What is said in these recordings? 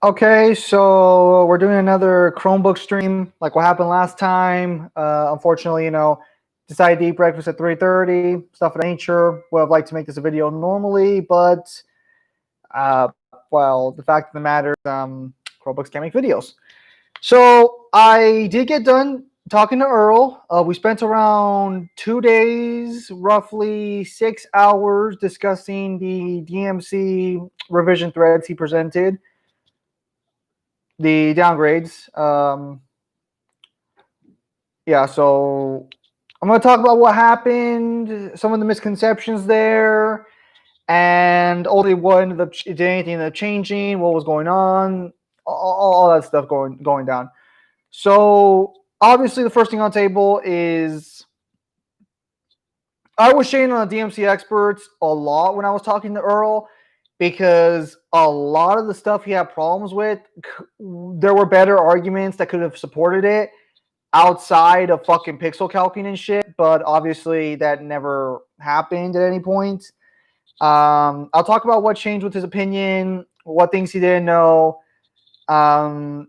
Okay, so we're doing another Chromebook stream, like what happened last time. Unfortunately, decided to eat breakfast at 3:30. Stuff of that nature. Would have liked to make this a video normally, but well, the fact of the matter is, Chromebooks can't make videos. So I did get done talking to Earl. We spent around 2 days, roughly 6 hours, discussing the DMC revision threads he presented. The downgrades. Yeah, so I'm going to talk about what happened, some of the misconceptions there, and ultimately what ended up, did anything end up changing, what was going on, all that stuff going down. So obviously the first thing on the table is I was shading on the DMC experts a lot when I was talking to Earl, because a lot of the stuff he had problems with, there were better arguments that could have supported it outside of fucking pixel calcing and shit, but obviously that never happened at any point. I'll talk about what changed with his opinion, what things he didn't know. I'm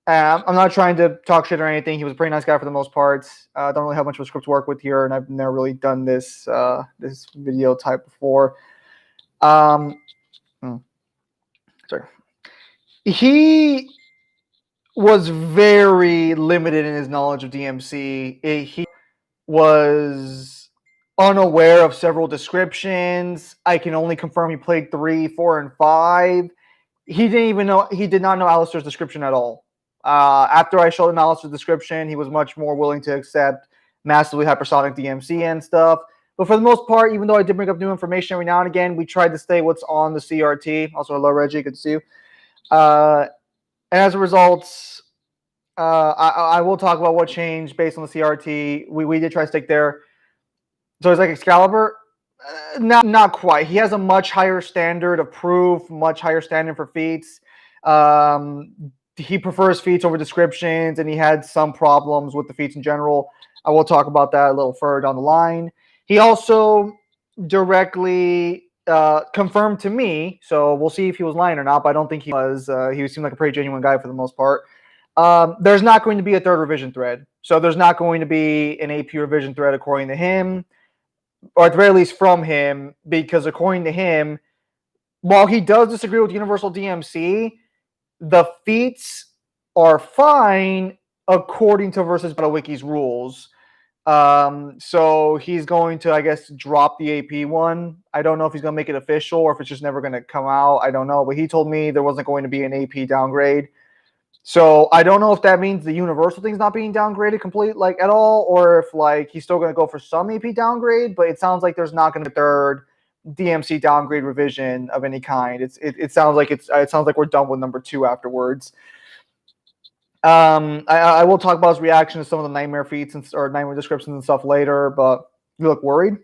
not trying to talk shit or anything. He was a pretty nice guy for the most part. Don't really have much of a script to work with here, and I've never really done this this video type before. Sorry. He was very limited in his knowledge of DMC. He was unaware of several descriptions. I can only confirm he played 3, 4, and 5. He did not know Alistair's description at all. After I showed him Alistair's description, he was much more willing to accept massively hypersonic DMC and stuff. But for the most part, even though I did bring up new information every now and again, we tried to stay what's on the CRT. Also, hello, Reggie. Good to see you. And as a result, I will talk about what changed based on the CRT. We did try to stick there. So it's like Excalibur? Not quite. He has a much higher standard of proof, much higher standard for feats. He prefers feats over descriptions, and he had some problems with the feats in general. I will talk about that a little further down the line. He also directly confirmed to me, so we'll see if he was lying or not, but I don't think he was. He seemed like a pretty genuine guy for the most part. There's not going to be a third revision thread. So there's not going to be an AP revision thread according to him, or at the very least from him, because according to him, while he does disagree with Universal DMC, the feats are fine according to Versus Battle Wiki's rules. So he's going to, I guess, drop the AP one. I don't know if he's going to make it official or if it's just never going to come out. I don't know. But he told me there wasn't going to be an AP downgrade. So I don't know if that means the Universal thing's not being downgraded at all, or if he's still going to go for some AP downgrade. But it sounds like there's not going to be a third DMC downgrade revision of any kind. It sounds like we're done with number 2 afterwards. I will talk about his reaction to some of the nightmare feats or nightmare descriptions and stuff later. But you look worried.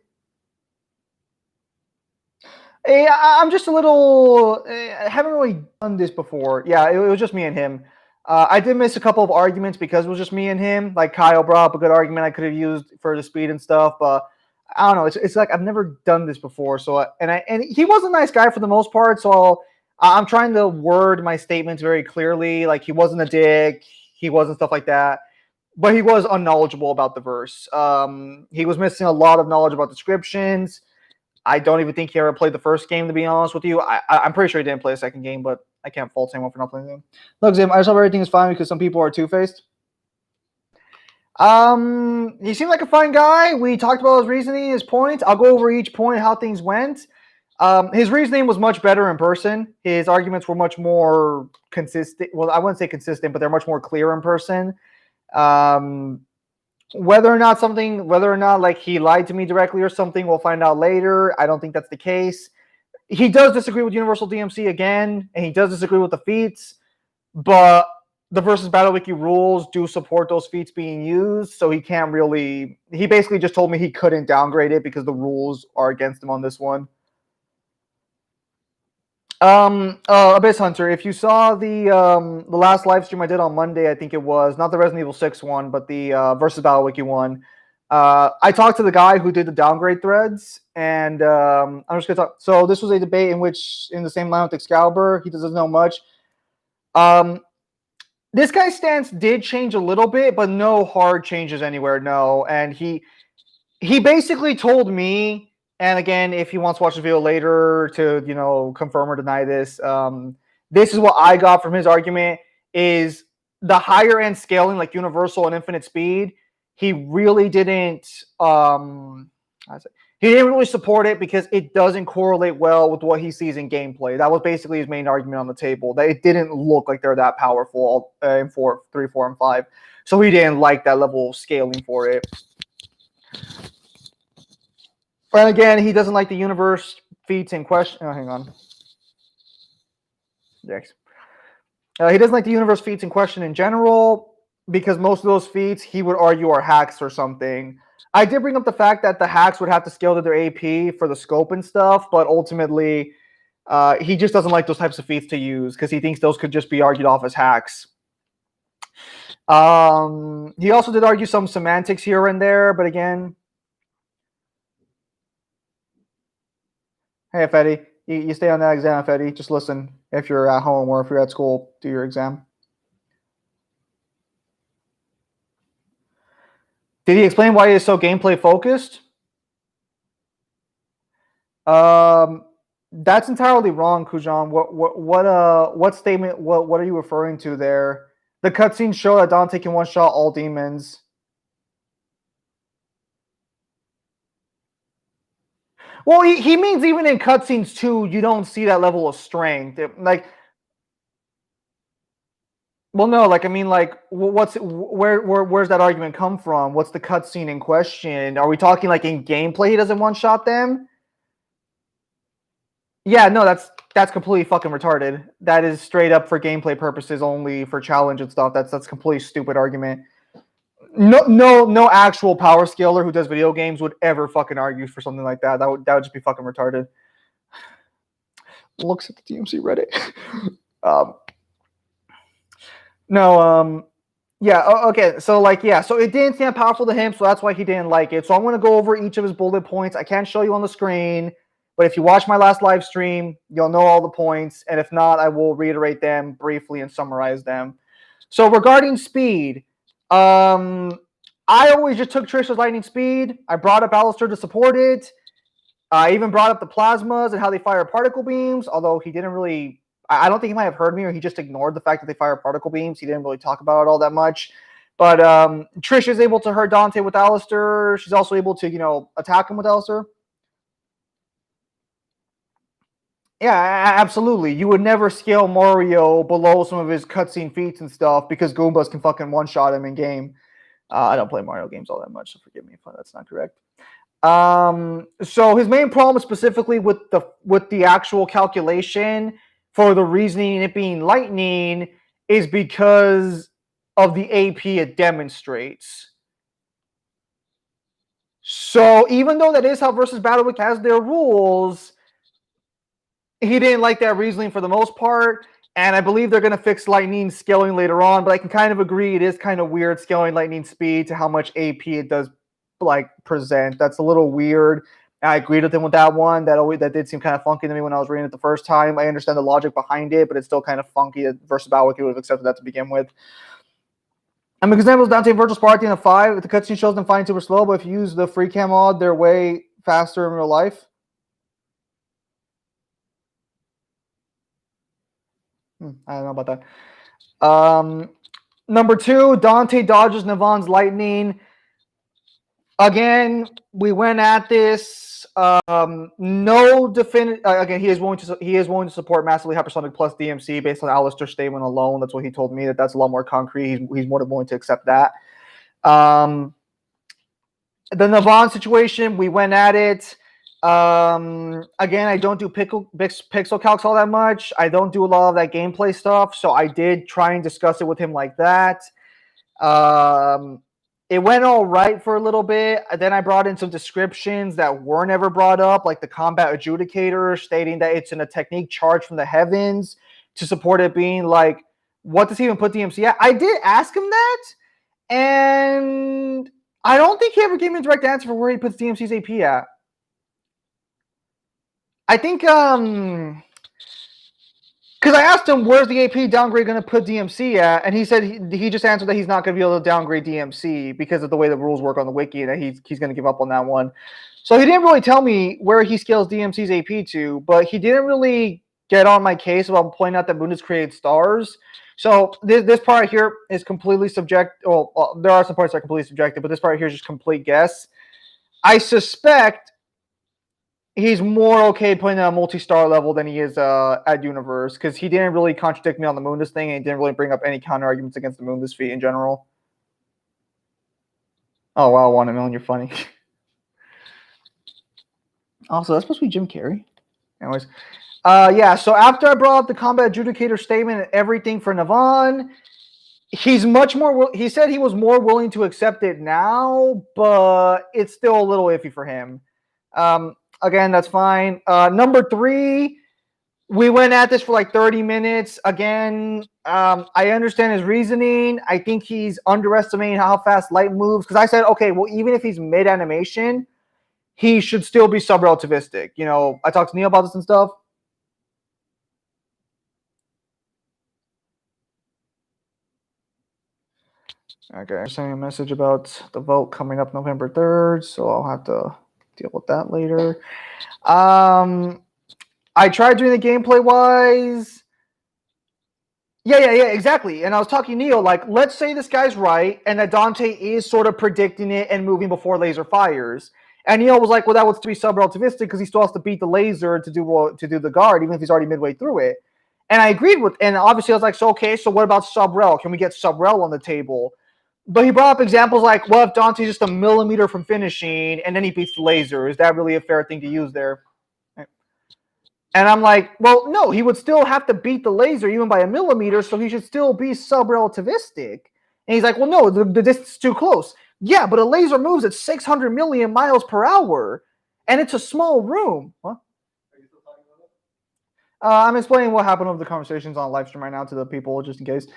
Hey, I'm just a little. I haven't really done this before. Yeah, it was just me and him. I did miss a couple of arguments because it was just me and him. Like Kyle brought up a good argument I could have used for the speed and stuff, but I don't know. It's like I've never done this before. So and he was a nice guy for the most part. So I'm trying to word my statements very clearly. Like he wasn't a dick. He wasn't stuff like that. But he was unknowledgeable about the verse. He was missing a lot of knowledge about descriptions. I don't even think he ever played the first game, to be honest with you. I'm pretty sure he didn't play the second game, but I can't fault anyone for not playing the game. Look, Zim, I just hope everything is fine because some people are two-faced. He seemed like a fine guy. We talked about his reasoning, his points. I'll go over each point, how things went. His reasoning was much better in person. His arguments were much more consistent. Well, I wouldn't say consistent, but they're much more clear in person. Whether or not he lied to me directly or something, we'll find out later. I don't think that's the case. He does disagree with Universal DMC again, and he does disagree with the feats, but the Versus Battle Wiki rules do support those feats being used, so he can't really. He basically just told me he couldn't downgrade it because the rules are against him on this one. Abyss Hunter, if you saw the last live stream I did on Monday, I think it was not the Resident Evil 6 one, but the Versus Battle Wiki one. I talked to the guy who did the downgrade threads, and I'm just gonna talk. So this was a debate in the same line with Excalibur. He doesn't know much. This guy's stance did change a little bit, but no hard changes anywhere. No, and he basically told me, and again, if he wants to watch the video later to confirm or deny this, this is what I got from his argument: is the higher end scaling, like universal and infinite speed. He really didn't. He didn't really support it because it doesn't correlate well with what he sees in gameplay. That was basically his main argument on the table. That it didn't look like they're that powerful in 3, 4, and 5. So he didn't like that level of scaling for it. And again, he doesn't like the universe feats in question. Oh, hang on. Yes. He doesn't like the universe feats in question in general because most of those feats he would argue are hacks or something. I did bring up the fact that the hacks would have to scale to their AP for the scope and stuff, but ultimately he just doesn't like those types of feats to use because he thinks those could just be argued off as hacks. He also did argue some semantics here and there, but again, hey, Fetty, you stay on that exam, Fetty. Just listen. If you're at home or if you're at school, do your exam. Did he explain why he is so gameplay focused? That's entirely wrong, Kujan. What statement? What are you referring to there? The cutscenes show that Dante can one-shot all demons. Well, he means even in cutscenes too, you don't see that level of strength. Well, no, where's that argument come from? What's the cutscene in question? Are we talking like in gameplay he doesn't one-shot them? Yeah, no, that's completely fucking retarded. That is straight up for gameplay purposes only, for challenge and stuff. That's completely stupid argument. No actual power scaler who does video games would ever fucking argue for something like that. That would just be fucking retarded. Looks at the DMC Reddit. Okay. So so it didn't seem powerful to him, so that's why he didn't like it. So I'm gonna go over each of his bullet points. I can't show you on the screen, but if you watch my last live stream, you'll know all the points. And if not, I will reiterate them briefly and summarize them. So regarding speed, I always just took Trish's lightning speed. I brought up Alistair to support it. I even brought up the plasmas and how they fire particle beams, although he didn't really. I don't think he might have heard me, or he just ignored the fact that they fire particle beams. He didn't really talk about it all that much. But Trish is able to hurt Dante with Alistair. She's also able to, attack him with Alistair. Yeah, absolutely. You would never scale Mario below some of his cutscene feats and stuff because Goombas can fucking one-shot him in game. I don't play Mario games all that much, so forgive me if that's not correct. So his main problem specifically with the actual calculation for the reasoning it being lightning is because of the AP it demonstrates. So even though that is how Versus Battlewick has their rules, he didn't like that reasoning for the most part. And I believe they're going to fix lightning scaling later on, but I can kind of agree it is kind of weird scaling lightning speed to how much AP it does present. That's a little weird. I agreed with him with that one. That did seem kind of funky to me when I was reading it the first time. I understand the logic behind it, but it's still kind of funky that Versus Battlewick would have accepted that to begin with. Examples Dante and Virtual Spark in a 5. If the cutscene shows them fighting super slow, but if you use the free cam mod, they're way faster in real life. I don't know about that. Number 2, Dante dodges Navon's lightning. Again, we went at this. No definite. Again, he is willing to support massively hypersonic plus DMC based on Alistair's statement alone. That's what he told me. That's a lot more concrete. He's more than willing to accept that. The Navon situation, we went at it. Again, I don't do pixel calcs all that much. I don't do a lot of that gameplay stuff, so I did try and discuss it with him like that. It went all right for a little bit. Then I brought in some descriptions that were never brought up, like the combat adjudicator stating that it's in a technique charged from the heavens to support it being like, what does he even put DMC at? I did ask him that, and I don't think he ever gave me a direct answer for where he puts DMC's AP at. I think Because I asked him, where's the AP downgrade going to put DMC at? And he said he just answered that he's not going to be able to downgrade DMC because of the way the rules work on the wiki, and that he's going to give up on that one. So he didn't really tell me where he scales DMC's AP to, but he didn't really get on my case about pointing out that Mundus creates stars. So this part here is completely subjective. Well, there are some parts that are completely subjective, but this part here is just complete guess. I suspect he's more okay putting at a multi-star level than he is at Universe, because he didn't really contradict me on the Mundus thing, and he didn't really bring up any counter arguments against the Mundus feat in general. Oh wow, 1 million, you're funny. Also, that's supposed to be Jim Carrey. Anyways, yeah. So after I brought up the combat adjudicator statement and everything for Navan, he's much more. He said he was more willing to accept it now, but it's still a little iffy for him. Again, that's fine. Number 3, we went at this for like 30 minutes. Again, I understand his reasoning. I think he's underestimating how fast light moves. Because I said, okay, well, even if he's mid-animation, he should still be sub-relativistic. You know, I talked to Neil about this and stuff. Okay, sending a message about the vote coming up November 3rd, so I'll have to deal with that later. I tried doing the gameplay wise. Yeah, exactly. And I was talking to Neil, like, let's say this guy's right, and that Dante is sort of predicting it and moving before laser fires. And Neil was like, well, that would be sub-relativistic because he still has to beat the laser to do the guard, even if he's already midway through it. And I agreed with, and obviously I was like, so okay, so what about sub-rel? Can we get sub-rel on the table? But he brought up examples like, well, if Dante's just a millimeter from finishing and then he beats the laser, is that really a fair thing to use there? And I'm like, well, no, he would still have to beat the laser even by a millimeter, so he should still be sub-relativistic. And he's like, well, no, the distance is too close. Yeah, but a laser moves at 600 million miles per hour, and it's a small room. What? Are you still talking about it? I'm explaining what happened over the conversations on live stream right now to the people, just in case.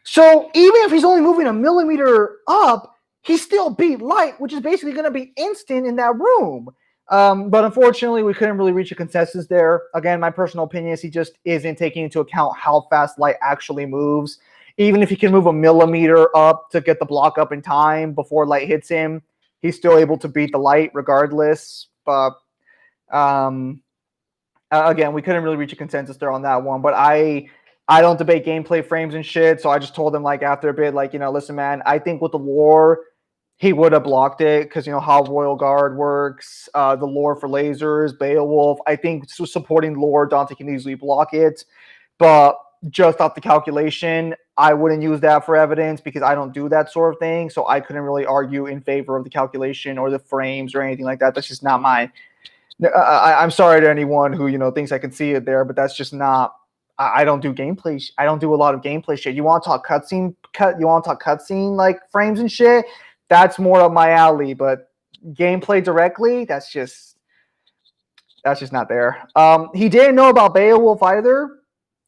So even if he's only moving a millimeter up, he still beat light, which is basically going to be instant in that room. But unfortunately, we couldn't really reach a consensus there. Again, my personal opinion is he just isn't taking into account how fast light actually moves. Even if he can move a millimeter up to get the block up in time before light hits him, he's still able to beat the light regardless. But again, we couldn't really reach a consensus there on that one. But I don't debate gameplay frames and shit, so I just told him, like, after a bit, like, you know, listen, man, I think with the lore, he would have blocked it because, you know, how Royal Guard works, the lore for lasers, Beowulf. I think supporting lore, Dante can easily block it. But just off the calculation, I wouldn't use that for evidence because I don't do that sort of thing. So I couldn't really argue in favor of the calculation or the frames or anything like that. That's just not my... I'm sorry to anyone who, you know, thinks I can see it there, but that's just not... I don't do gameplay. I don't do a lot of gameplay shit. You want to talk cutscene? You want to talk cutscene like frames and shit? That's more up my alley, but gameplay directly, that's just not there. He didn't know about Beowulf either.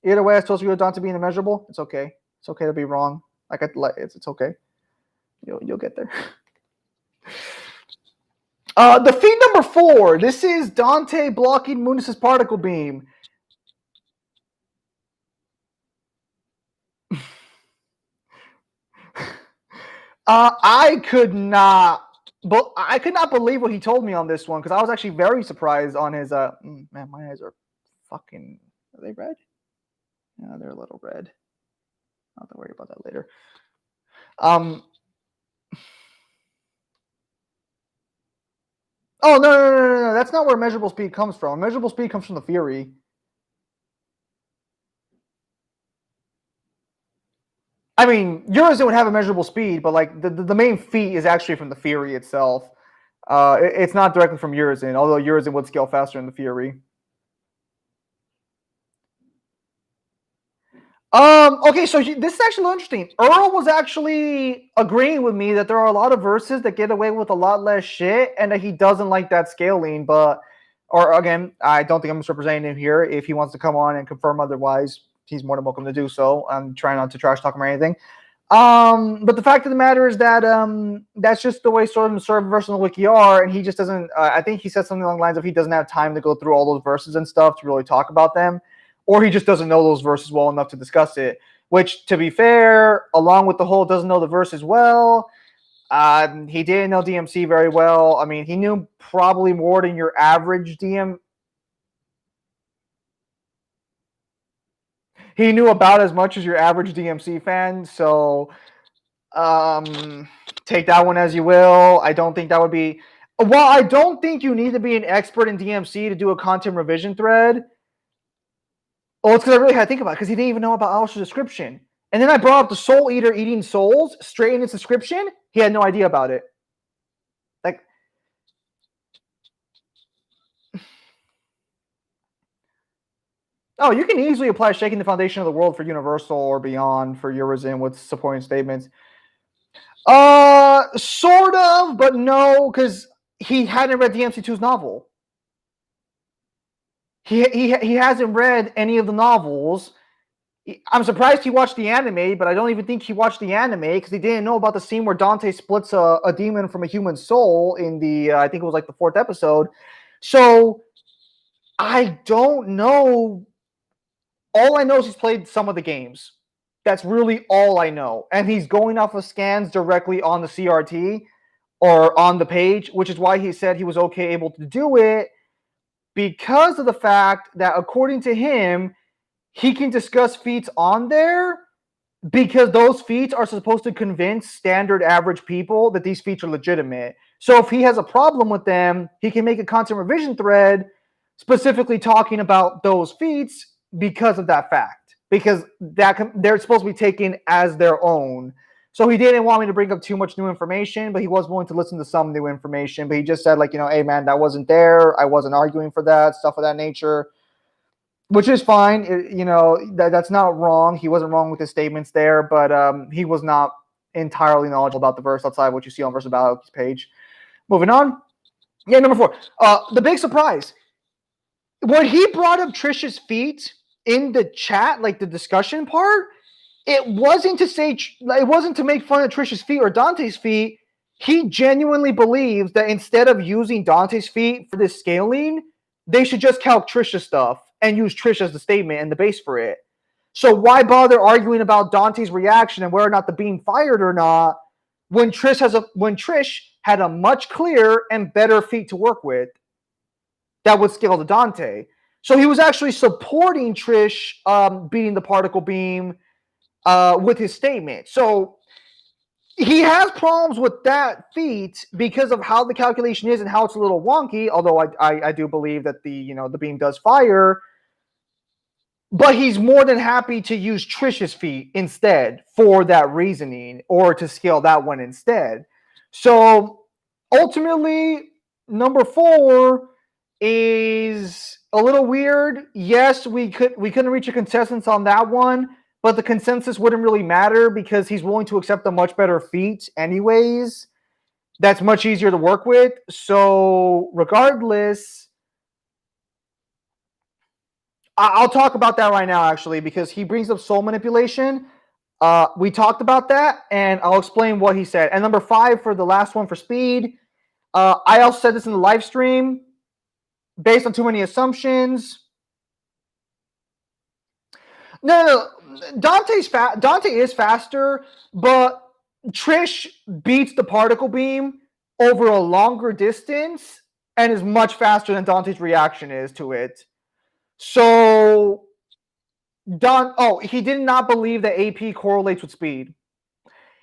Either way, I supposed to go down to being immeasurable. It's okay. It's okay to be wrong. It's okay. You'll get there. The feat number 4. This is Dante blocking Mundus's particle beam. I could not believe what he told me on this one because I was actually very surprised on his. Man, my eyes are fucking. Are they red? Yeah, they're a little red. I'll have to worry about that later. Oh no! That's not where measurable speed comes from. Measurable speed comes from the Fury. I mean, Urizen would have a measurable speed, but like the main feat is actually from the Fury itself. It's not directly from Urizen, although Urizen would scale faster than the Fury. Okay, so this is actually interesting. Earl was actually agreeing with me that there are a lot of verses that get away with a lot less shit, and that he doesn't like that scaling. Or again, I don't think I'm misrepresenting him here. If he wants to come on and confirm otherwise, he's more than welcome to do so. I'm trying not to trash talk him or anything. But the fact of the matter is that that's just the way sort of the server versus the wiki are, and he just doesn't. I think he said something along the lines of he doesn't have time to go through all those verses and stuff to really talk about them. or he just doesn't know those verses well enough to discuss it. Which, to be fair, along with the whole doesn't know the verses well, he didn't know DMC very well. I mean, he knew probably more than your average DM. He knew about as much as your average DMC fan, so take that one as you will. I don't think that would be. Well, I don't think you need to be an expert in DMC to do a content revision thread. Well, it's because I really had to think about it because he didn't even know about Alistair's description. And then I brought up the Soul Eater eating souls straight in its description. He had no idea about it. Like, oh, you can easily apply shaking the foundation of the world for Universal or beyond for Urizen with supporting statements. Sort of, but no, because he hadn't read DMC2's novel. He hasn't read any of the novels. I'm surprised he watched the anime, but I don't even think he watched the anime because he didn't know about the scene where Dante splits a demon from a human soul in the, I think it was like the 4th episode. So I don't know. All I know is he's played some of the games. That's really all I know. And he's going off of scans directly on the CRT or on the page, which is why he said he was okay able to do it because of the fact that, according to him, he can discuss feats on there because those feats are supposed to convince standard average people that these feats are legitimate. So if he has a problem with them, he can make a content revision thread specifically talking about those feats because of that fact, because they're supposed to be taken as their own. So he didn't want me to bring up too much new information, but he was willing to listen to some new information. But he just said, like, hey, man, that wasn't there. I wasn't arguing for that, stuff of that nature, which is fine. That's not wrong. He wasn't wrong with his statements there, but he was not entirely knowledgeable about the verse outside what you see on Versus Battle's page. Moving on. Yeah, number 4. The big surprise. When he brought up Trish's feet in the chat, like the discussion part, it wasn't to make fun of Trish's feet or Dante's feet. He genuinely believes that instead of using Dante's feet for this scaling, they should just calc Trish's stuff and use Trish as the statement and the base for it. So why bother arguing about Dante's reaction and whether or not the beam fired or not when Trish had a much clearer and better feat to work with that would scale to Dante? So he was actually supporting Trish beating the particle beam with his statement. So he has problems with that feat because of how the calculation is and how it's a little wonky, although I do believe that the beam does fire. But he's more than happy to use Trish's feat instead for that reasoning, or to scale that one instead. So ultimately, number 4 is a little weird. Yes, we couldn't reach a consensus on that one, but the consensus wouldn't really matter because he's willing to accept a much better feat anyways. That's much easier to work with. So regardless, I'll talk about that right now, actually, because he brings up soul manipulation. We talked about that, and I'll explain what he said. And number 5 for the last one for speed, I also said this in the live stream. Based on too many assumptions. No. Dante is faster, but Trish beats the particle beam over a longer distance and is much faster than Dante's reaction is to it. So he did not believe that AP correlates with speed.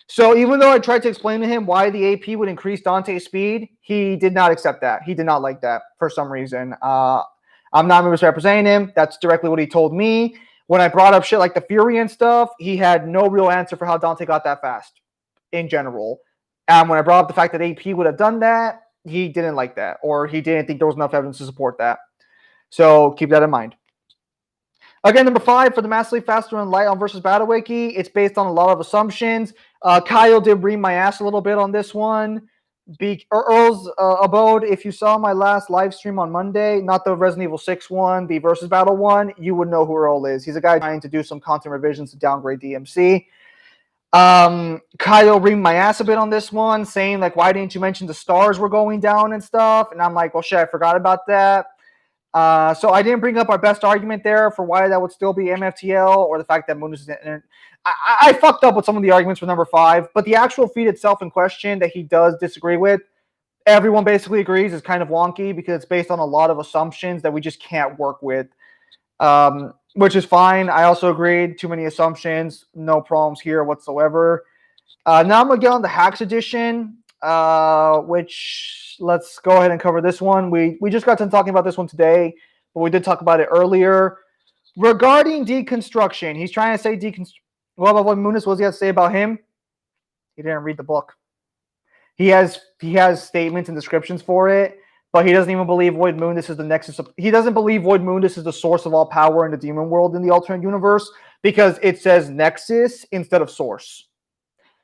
So even though I tried to explain to him why the AP would increase Dante's speed, he did not accept that. He did not like that for some reason. I'm not misrepresenting him. That's directly what he told me. When I brought up shit like the Fury and stuff, he had no real answer for how Dante got that fast in general. And when I brought up the fact that AP would have done that, he didn't like that, or he didn't think there was enough evidence to support that. So keep that in mind. Again, number 5 for the massively faster and light on Versus Battle Wiki. It's based on a lot of assumptions. Kyle did ream my ass a little bit on this one. Earl's Abode, if you saw my last live stream on Monday, not the Resident Evil 6 one, the Versus Battle one, you would know who Earl is. He's a guy trying to do some content revisions to downgrade DMC. Kyle reamed my ass a bit on this one, saying, like, why didn't you mention the stars were going down and stuff? And I'm like, well, shit, I forgot about that. So I didn't bring up our best argument there for why that would still be MFTL, or the fact that Mundus is. I fucked up with some of the arguments for number 5, but the actual feat itself in question that he does disagree with, everyone basically agrees is kind of wonky because it's based on a lot of assumptions that we just can't work with, which is fine. I also agreed. Too many assumptions, no problems here whatsoever. Now I'm going to get on the Hacks edition, which let's go ahead and cover this one. We just got done talking about this one today, but we did talk about it earlier. Regarding deconstruction, he's trying to say what about what Muniz, what does he have to say about him? He didn't read the book. He has statements and descriptions for it, but he doesn't even believe Void Mundus is the nexus of, he doesn't believe Void Mundus is the source of all power in the demon world in the alternate universe because it says nexus instead of source.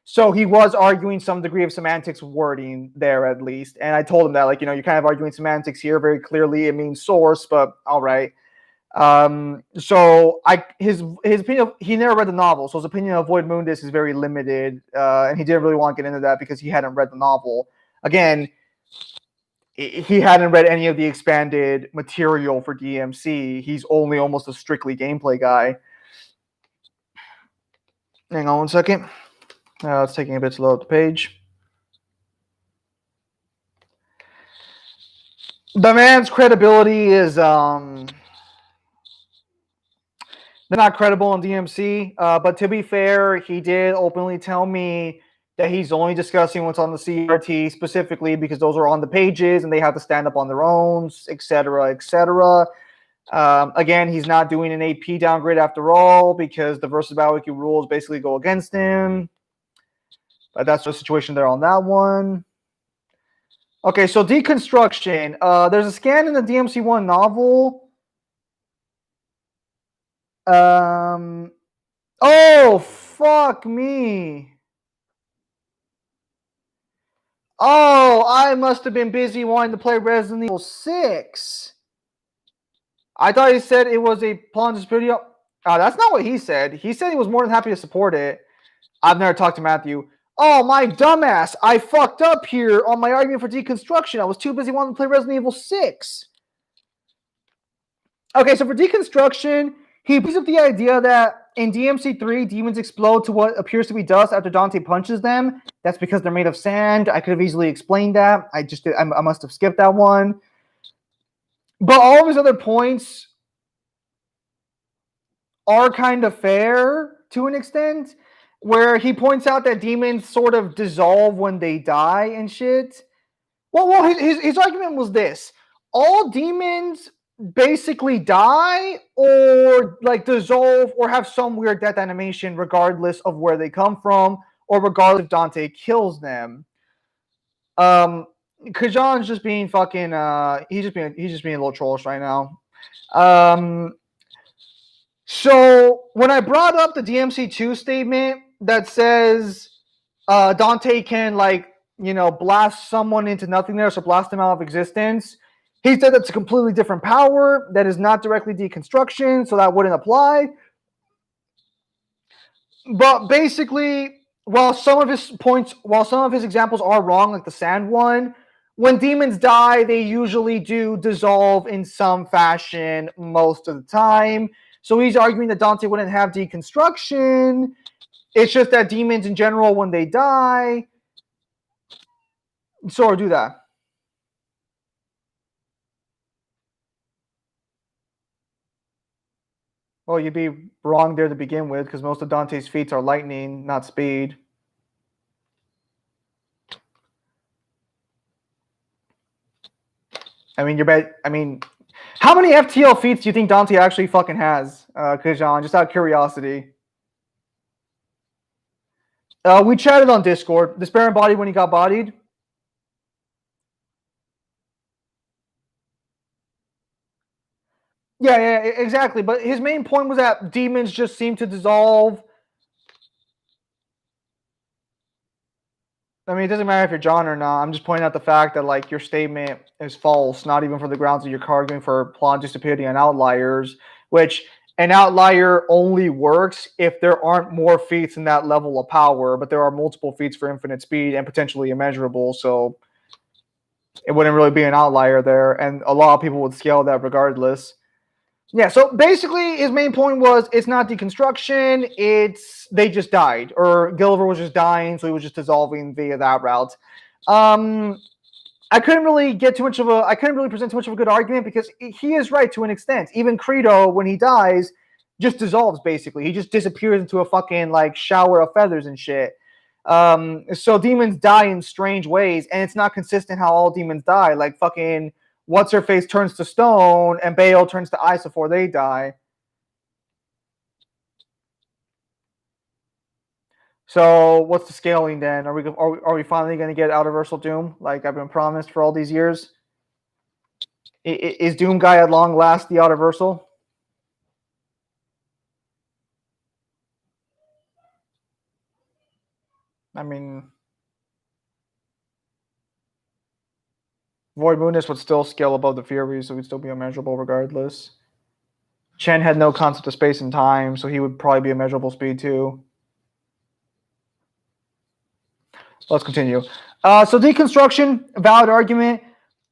So he was arguing some degree of semantics wording there at least. And I told him that, like, you're kind of arguing semantics here. Very clearly it means source, but all right. So his opinion, he never read the novel, so his opinion of Void Mundus is very limited, and he didn't really want to get into that because he hadn't read the novel. Again, he hadn't read any of the expanded material for DMC. He's only almost a strictly gameplay guy. Hang on one second. It's taking a bit to load the page. The man's credibility is they're not credible in DMC, but to be fair, he did openly tell me that he's only discussing what's on the CRT specifically because those are on the pages and they have to stand up on their own, etc., etc. Again, he's not doing an AP downgrade after all because the versus Bowiki rules basically go against him. But that's the situation there on that one. Okay, so deconstruction. There's a scan in the DMC1 novel. Oh, fuck me. Oh, I must have been busy wanting to play Resident Evil 6. I thought he said it was a Plunges video. That's not what he said. He said he was more than happy to support it. I've never talked to Matthew. Oh, my dumbass. I fucked up here on my argument for deconstruction. I was too busy wanting to play Resident Evil 6. Okay, so for deconstruction, he brings up the idea that in DMC3, demons explode to what appears to be dust after Dante punches them. That's because they're made of sand. I could have easily explained that. I must have skipped that one. But all of his other points are kind of fair to an extent, where he points out that demons sort of dissolve when they die and shit. Well, his argument was this. All demons basically die or like dissolve or have some weird death animation regardless of where they come from or regardless if Dante kills them. Kajan's just being fucking he's just being a little trollish right now. So when I brought up the DMC2 statement that says Dante can blast someone into nothingness or blast them out of existence, he said that's a completely different power that is not directly deconstruction, so that wouldn't apply. But basically, while some of his examples are wrong, like the sand one, when demons die, they usually do dissolve in some fashion most of the time. So he's arguing that Dante wouldn't have deconstruction. It's just that demons in general, when they die, sort of do that. Well, you'd be wrong there to begin with, because most of Dante's feats are lightning, not speed. I mean, how many FTL feats do you think Dante actually fucking has, Kajan? Just out of curiosity. We chatted on Discord. Despair and Body when he got bodied. Yeah, exactly. But his main point was that demons just seem to dissolve. I mean, it doesn't matter if you're John or not. I'm just pointing out the fact that your statement is false, not even for the grounds that you're arguing for plot stupidity and outliers, which an outlier only works if there aren't more feats in that level of power, but there are multiple feats for infinite speed and potentially immeasurable. So it wouldn't really be an outlier there, and a lot of people would scale that regardless. Yeah, so basically his main point was it's not deconstruction, it's they just died, or Gulliver was just dying, so he was just dissolving via that route. I couldn't really present too much of a good argument because he is right to an extent. Even Credo, when he dies, just dissolves basically. He just disappears into a fucking like shower of feathers and shit. So demons die in strange ways, and it's not consistent how all demons die. Like fucking what's her face turns to stone, and Baal turns to ice before they die. So what's the scaling then? Are we finally going to get out of Universal Doom like I've been promised for all these years? Is Doom Guy at long last the out of Universal? I mean, Void Moonus would still scale above the Fury, so he'd still be immeasurable regardless. Chen had no concept of space and time, so he would probably be immeasurable speed too. Let's continue. So deconstruction, valid argument.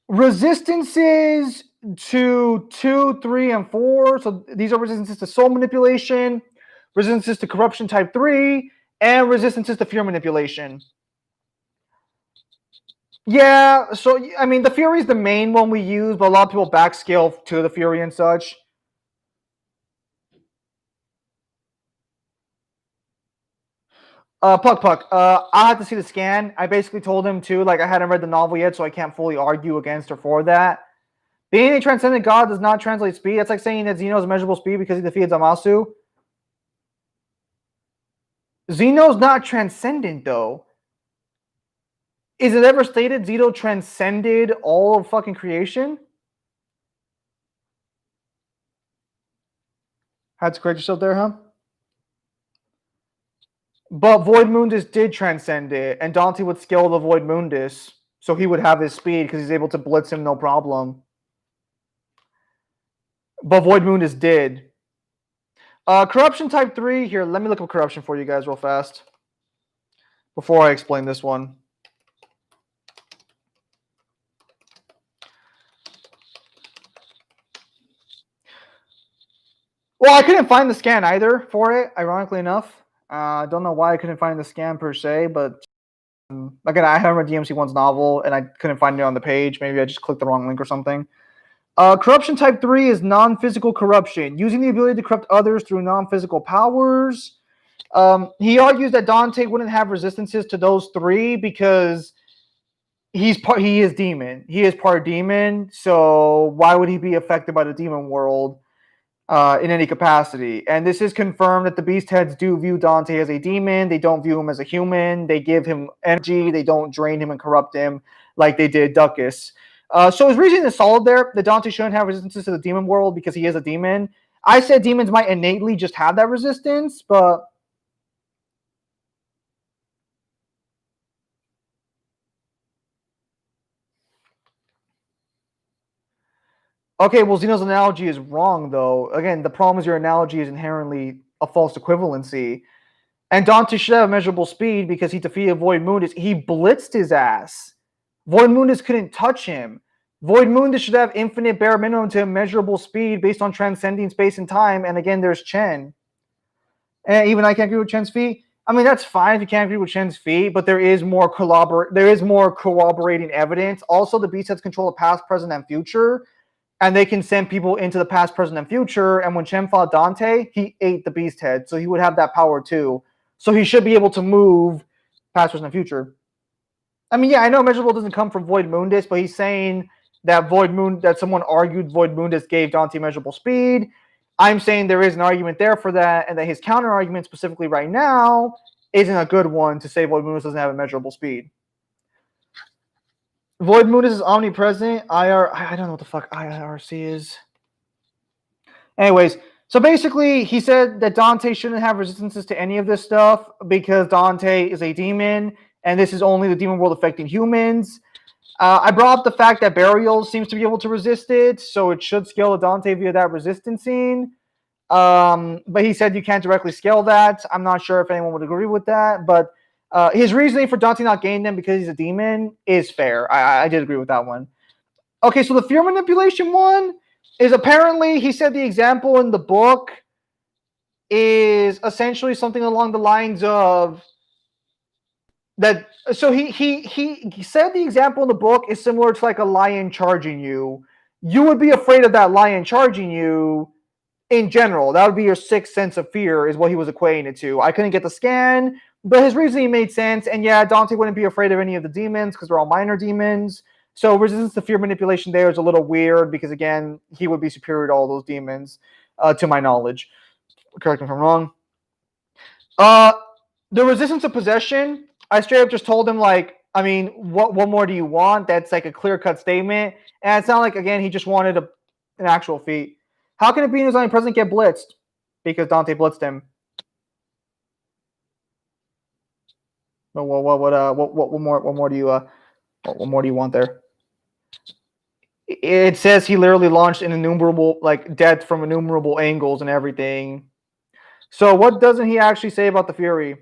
Resistances to 2, 3, and 4. So these are resistances to soul manipulation, resistances to corruption type 3, and resistances to fear manipulation. Yeah, so I mean the Fury is the main one we use, but a lot of people backscale to the Fury and such. Puck. I had to see the scan. I basically told him too, like I hadn't read the novel yet, so I can't fully argue against or for that. Being a transcendent god does not translate speed. That's like saying that Zeno's measurable speed because he defeated Zamasu. Zeno's not transcendent though. Is it ever stated Zeno transcended all of fucking creation? Had to correct yourself there, huh? But Void Mundus did transcend it, and Dante would scale the Void Mundus, so he would have his speed because he's able to blitz him no problem. But Void Mundus did. Corruption type 3, here, let me look up corruption for you guys real fast before I explain this one. Well, I couldn't find the scan either for it, ironically enough. I don't know why I couldn't find the scan per se, but again, I haven't read DMC1's novel, and I couldn't find it on the page. Maybe I just clicked the wrong link or something. Corruption type 3 is non-physical corruption, using the ability to corrupt others through non-physical powers. He argues that Dante wouldn't have resistances to those 3 because he is demon. He is part demon, so why would he be affected by the demon world in any capacity? And this is confirmed that the Beast Heads do view Dante as a demon. They don't view him as a human. They give him energy. They don't drain him and corrupt him like they did Duckus. So his reasoning is solid there that Dante shouldn't have resistances to the demon world because he is a demon. I said demons might innately just have that resistance, but okay, well, Zeno's analogy is wrong, though. Again, the problem is your analogy is inherently a false equivalency. And Dante should have measurable speed because he defeated Void Mundus. He blitzed his ass. Void Mundus couldn't touch him. Void Mundus should have infinite bare minimum to measurable speed based on transcending space and time. And again, there's Chen. And even I can't agree with Chen's feat. I mean, that's fine if you can't agree with Chen's feat, but there is more corroborating evidence. Also, the Beast has control of past, present, and future. And they can send people into the past, present, and future. And when Chen fought Dante, he ate the Beast Head. So he would have that power too. So he should be able to move past, present, and future. I mean, yeah, I know measurable doesn't come from Void Mundus, but he's saying that that someone argued Void Mundus gave Dante measurable speed. I'm saying there is an argument there for that, and that his counter argument specifically right now isn't a good one to say Void Mundus doesn't have a measurable speed. Void Mundus is omnipresent. I don't know what the fuck IRC is. Anyways, so basically, he said that Dante shouldn't have resistances to any of this stuff because Dante is a demon, and this is only the demon world affecting humans. I brought up the fact that Burial seems to be able to resist it, so it should scale to Dante via that resistancing. But he said you can't directly scale that. I'm not sure if anyone would agree with that, but His reasoning for Dante not gaining them because he's a demon is fair. I did agree with that one. Okay, so the fear manipulation one is apparently, he said the example in the book is essentially something along the lines of that. So he said the example in the book is similar to like a lion charging you. You would be afraid of that lion charging you in general. That would be your sixth sense of fear, is what he was equating it to. I couldn't get the scan, but his reasoning made sense. And yeah, Dante wouldn't be afraid of any of the demons because they're all minor demons. So resistance to fear manipulation there is a little weird because, again, he would be superior to all those demons, to my knowledge. Correct me if I'm wrong. The resistance to possession, I straight up just told him, like, I mean, what more do you want? That's like a clear-cut statement. And it's not like, again, he just wanted an actual feat. How can it be in his own present get blitzed? Because Dante blitzed him. What more do you want there? It says he literally launched an innumerable, like, death from innumerable angles and everything. So what doesn't he actually say about the Fury?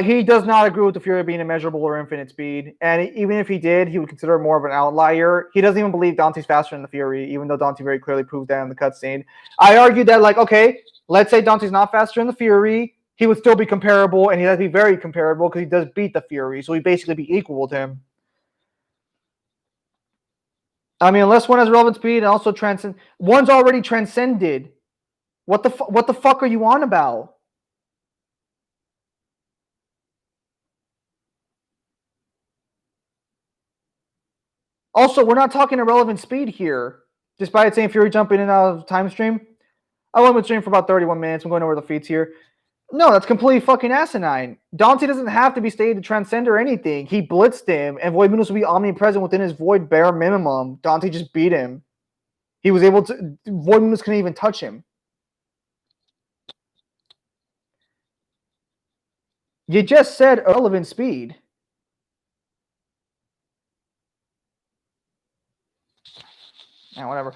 He does not agree with the Fury being immeasurable or infinite speed, and even if he did, he would consider it more of an outlier. He doesn't even believe Dante's faster than the Fury, even though Dante very clearly proved that in the cutscene. I argued that, like, okay, let's say Dante's not faster than the Fury, he would still be comparable, and he has to be very comparable because he does beat the Fury, so he'd basically be equal with him. I mean, unless one has relevant speed and also transcend, one's already transcended. What the fuck are you on about? Also, we're not talking irrelevant speed here. Despite saying Fury jumping in and out of time stream, I went with stream for about 31 minutes. I'm going over the feats here. No, that's completely fucking asinine. Dante doesn't have to be stayed to transcend or anything. He blitzed him, and Void Minus will be omnipresent within his Void bare minimum. Dante just beat him. He was able to. Void Minus couldn't even touch him. You just said irrelevant speed. Whatever.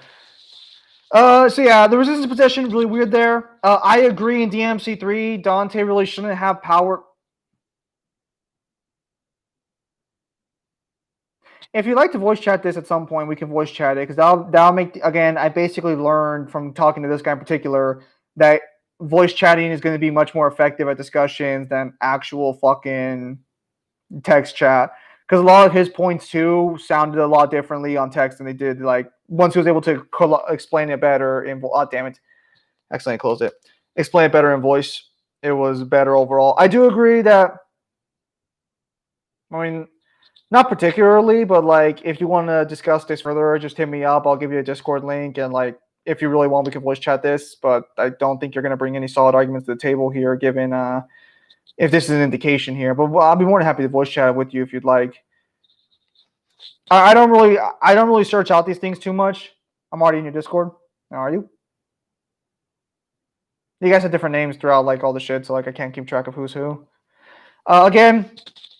So yeah, the resistance possession really weird there. I agree in DMC3, Dante really shouldn't have power. If you'd like to voice chat this at some point, we can voice chat it, because that'll make, again, I basically learned from talking to this guy in particular that voice chatting is going to be much more effective at discussions than actual fucking text chat. Because a lot of his points too sounded a lot differently on text than they did, like, once he was able to explain it better in damn it, accidentally closed it. Explain it better in voice. It was better overall. I do agree that, I mean, not particularly, but like, if you want to discuss this further, just hit me up. I'll give you a Discord link, and like, if you really want, we can voice chat this. But I don't think you're going to bring any solid arguments to the table here, given if this is an indication here. But I'll be more than happy to voice chat with you if you'd like. I don't really search out these things too much. I'm already in your Discord. How are you? You guys have different names throughout like all the shit, so like I can't keep track of who's who. Again,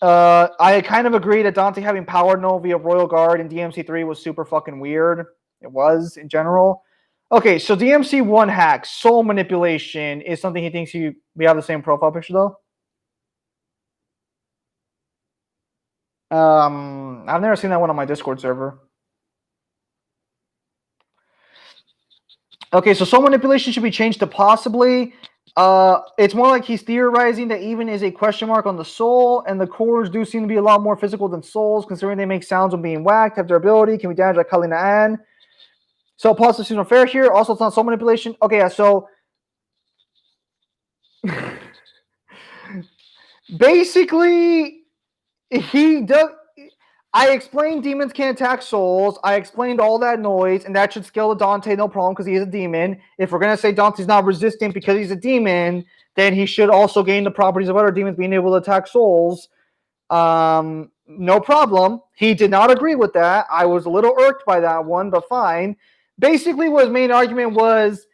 I kind of agree that Dante having power node via Royal Guard in DMC3 was super fucking weird. It was in general. Okay, so DMC1 hack, soul manipulation is something he thinks we have the same profile picture though. I've never seen that one on my Discord server. Okay, so soul manipulation should be changed to possibly. It's more like he's theorizing that even is a question mark on the soul, and the cores do seem to be a lot more physical than souls, considering they make sounds when being whacked, have durability, can be damaged like Kalina An. So positive seems unfair here. Also, it's not soul manipulation. Okay, yeah, so basically, he does. I explained demons can't attack souls. I explained all that noise, and that should scale to Dante, no problem, because he is a demon. If we're going to say Dante's not resistant because he's a demon, then he should also gain the properties of other demons being able to attack souls. No problem. He did not agree with that. I was a little irked by that one, but fine. Basically, what his main argument was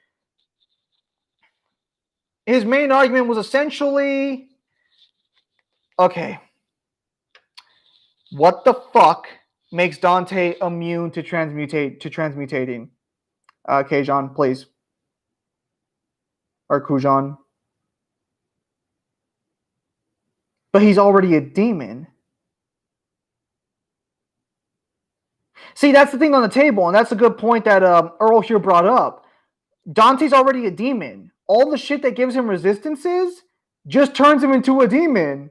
essentially, okay, what the fuck makes Dante immune to transmutating? Keijan, please. Or Kujan. but he's already a demon. See, that's the thing on the table, and that's a good point that Earl here brought up. Dante's already a demon. All the shit that gives him resistances just turns him into a demon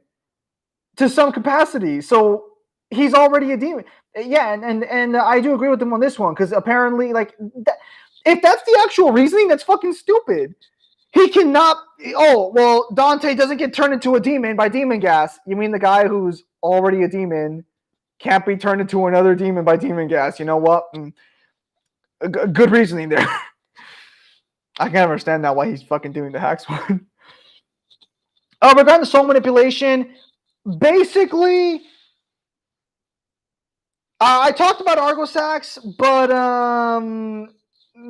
to some capacity. So he's already a demon. Yeah, and I do agree with him on this one because apparently, like, if that's the actual reasoning, that's fucking stupid. He cannot. Oh well, Dante doesn't get turned into a demon by demon gas. You mean the guy who's already a demon can't be turned into another demon by demon gas? You know what? Good reasoning there. I can't understand now why he's fucking doing the hacks one. Regarding the soul manipulation, basically, I talked about Argosax, but